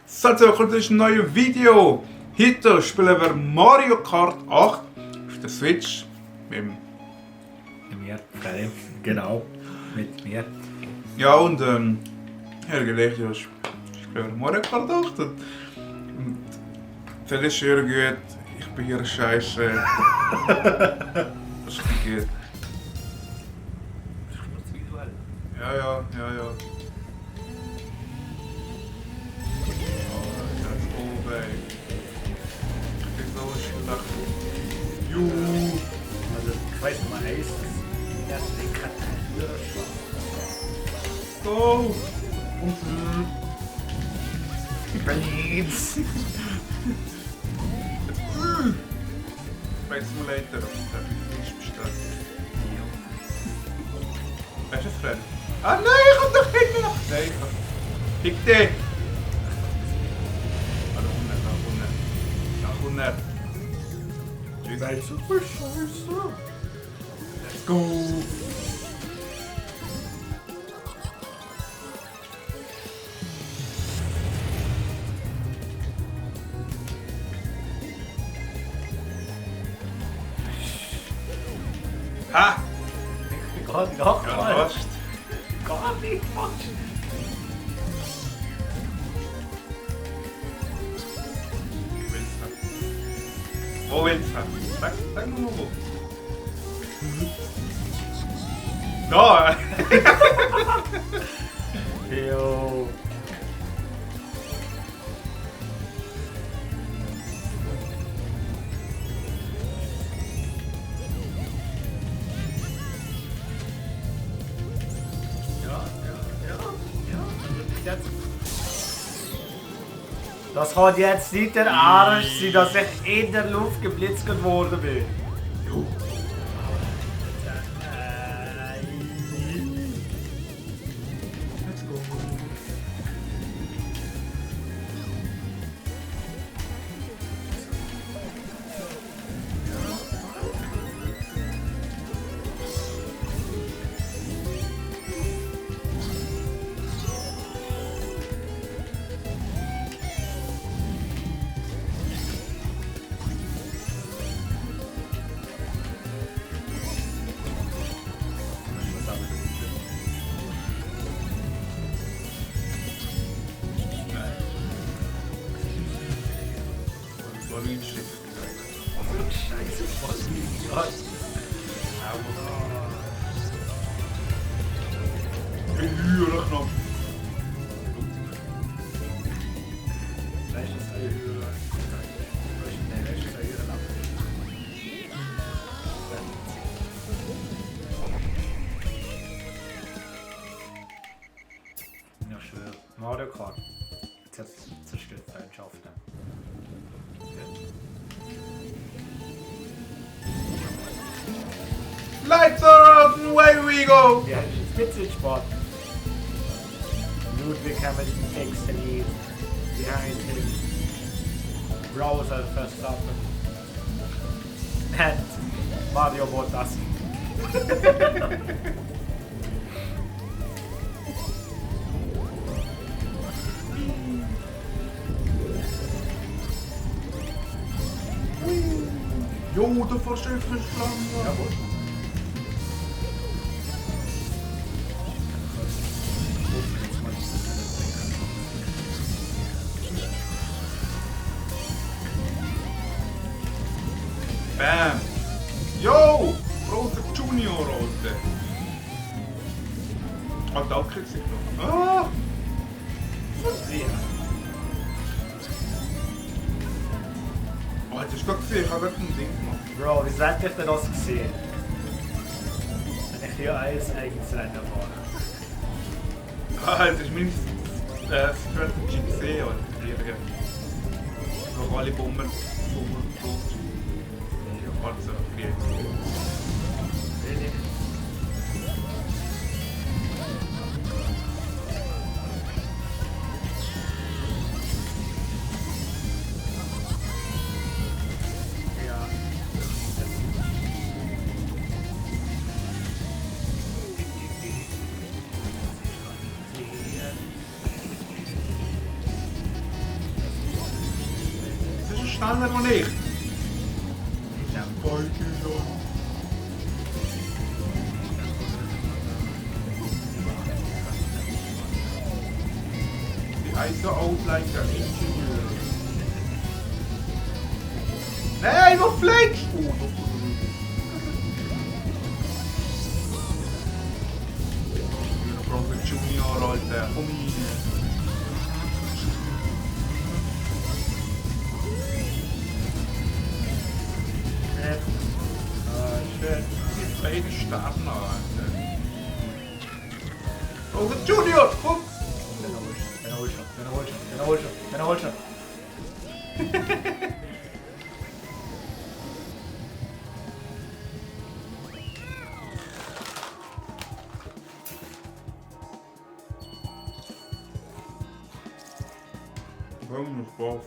Salve, willkommen zu einem neuen Video. Heute spielen wir Mario Kart 8 auf der Switch mit mir, genau, mit mir. ja, und ich habe gedacht, ja, ich spiele Mario Kart 8 und das ist sehr gut. Ich bin hier scheiße. Das ist nicht gut. Ja. Ich bin so schlecht. Juhu. Also Quest Nummer 1 ist erst den Karteiler. Go! Blitz! Flight Simulator. Der ist bestellt. Weißt du das, Fred? Ah nein, ich hab doch hinten noch. Nein, ich hab. Fick dich! Nach unten. Tschüss. Seid super scheiße! Let's go! Ha! Gar nicht, gar Ja, nicht. Gar nicht, fast. Ich will's nicht. Wo willst du? Sag nur mal wo. Da! Jo. Das kann jetzt nicht der Arsch sein, dass ich in der Luft geblitzt worden bin. Jo. Let's go. Scheiße, was ist Höhere Knopf. Ja, schwör. Mario Kart. Zerstört Freundschaften. Lights are out and away we go! Ja, Spitzensport. Ludwig Hamilton takes the lead. Behind him, Rosa Verstappen. And Mario Bottas. Jo, der Verschiff ist lang. Jawohl. Bam! Jo! Roter Junior, Alter! Ah, da kriegt sich noch. Ah! Oh, hast du gerade gesehen? Ich habe gerade ein Ding gemacht. Bro, wie seid ihr denn das gesehen? Wenn ich hier ein eigenes Rennen fahre. Ah, das ist meine Strategy gesehen, Alter. Noch alle Bomber tot. Also, okay. schneller als ich. In dem Beutel. Die heißt so alt like der Ingenieur. Nein, wo fliegst du? Robert Junior, Alter, komm rein. Schön. Die beiden sterben noch, Alter. Robert Junior, komm! Den holst du. Bonus drauf.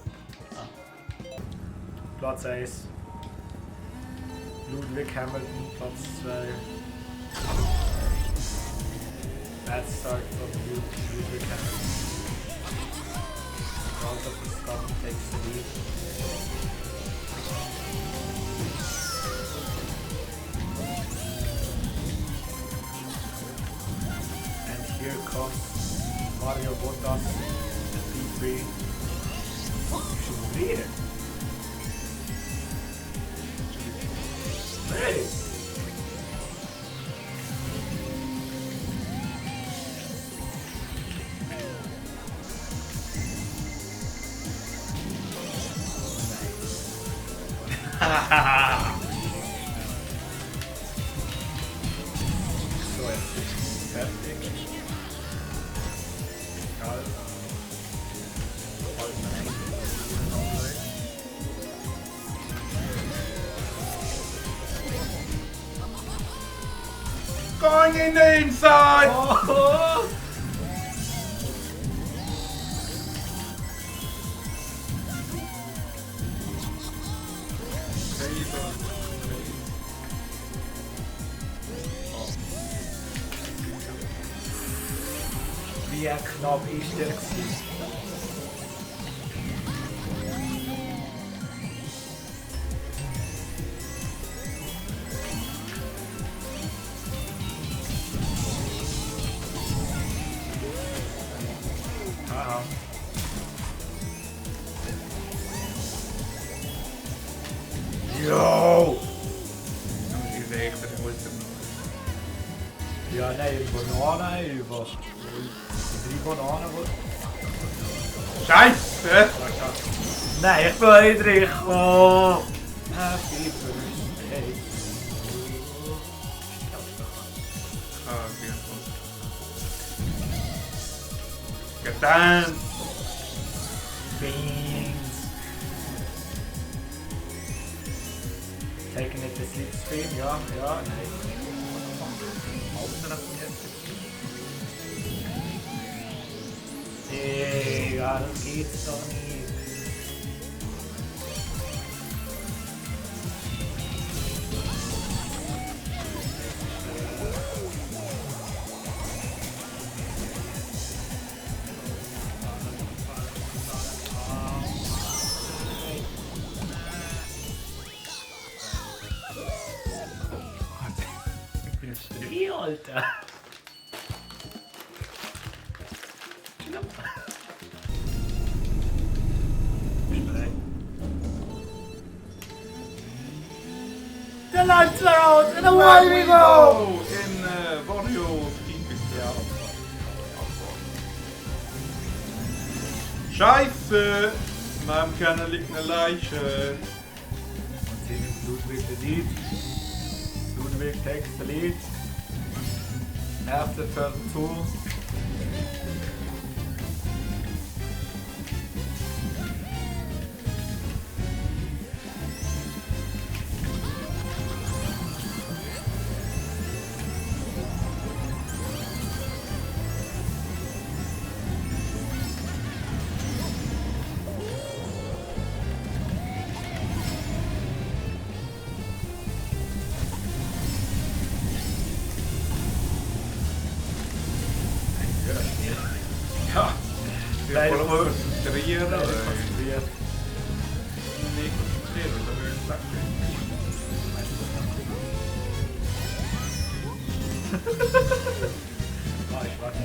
Platz 1. Ludwig Hamilton, Platz 2. Bad start from Ludwig Hamilton. Round of Verstappen takes the lead. And here comes Mario Bottas, P3. Schon wieder? Hey! So, jetzt ist fertig. Kalt. Going in the inside! Oh. Wie knapp ist der gewesen? Aha. Yo! Ich sehe echt, der holt ihn noch. Ja, nein, Bananen einfach. Die 3 Bananen, die... Scheiße! Nein, ich bin Heinrich. Oh. Happy Birthday. Ah, okay. Getan! Beans. Taking it to Slipstream, ja, nein. Ja, das geht's doch nicht. Ich bin Strie, Alter. Der Landsroad and away we go! In Wario Team ist der Scheiße! In meinem Kern liegt eine Leiche. Und hier nimmt Ludwig the lead. Ludwig takes the lead. After turn 2. Ja, Leider voll konzentrieren. konzentriert. Nicht Ah, ich warte.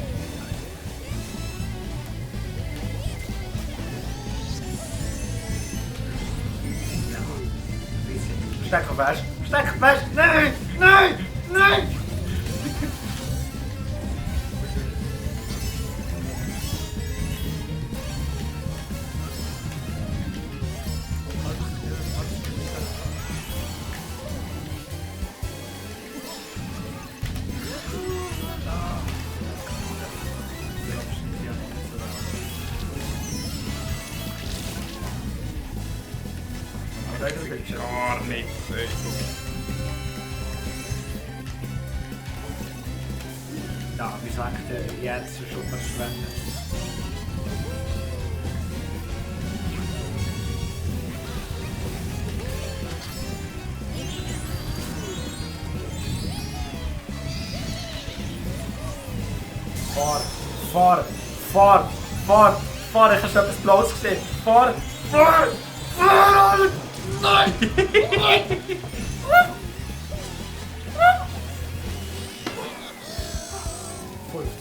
Ja. Stecker fest! Stecker fest! Nein! Nein! Nein! Gar nichts. Ey. Ja, wie sagt jetzt schon verschwendet? Fahr! Ich habe schon etwas Blaues gesehen! Fahr! Nein! Nein! Oh, das ist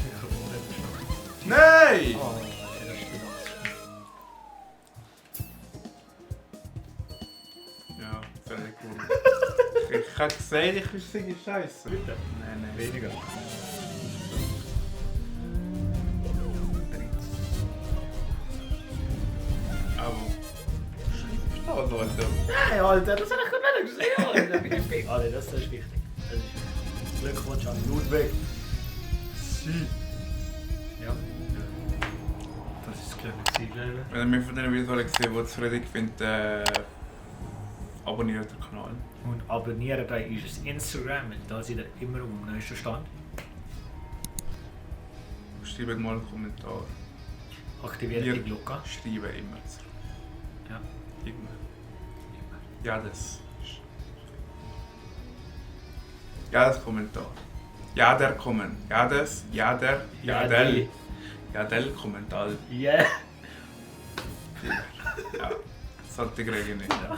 Ja, völlig cool. Ich habe gesehen, ich wüsste Scheiße. Bitte? Nein. Weniger. Aber. Oh Leute. Nein, Alter, das habe ich gerade nicht gesehen, Alter. Alter, das ist wichtig. Das ist Glückwunsch an Ludwig. Ja. Das ist das kleine Ziel. Wenn ihr mehr von diesen Videos gesehen habt, die zufrieden findet, abonniert den Kanal. Und abonniert bei unser Instagram, weil da seid ihr immer auf dem neuesten Stand. Schreibt mal einen Kommentar. Aktiviert die Glocke. Schreiben immer zurück. Ja. Immer. Ja, das. Ja, das Kommentar. Ja, der Kommen. Ja, das. Ja, der. Ja, der. Ja, der Kommentar. Yeah. Ja, sollte ich nicht. Ja.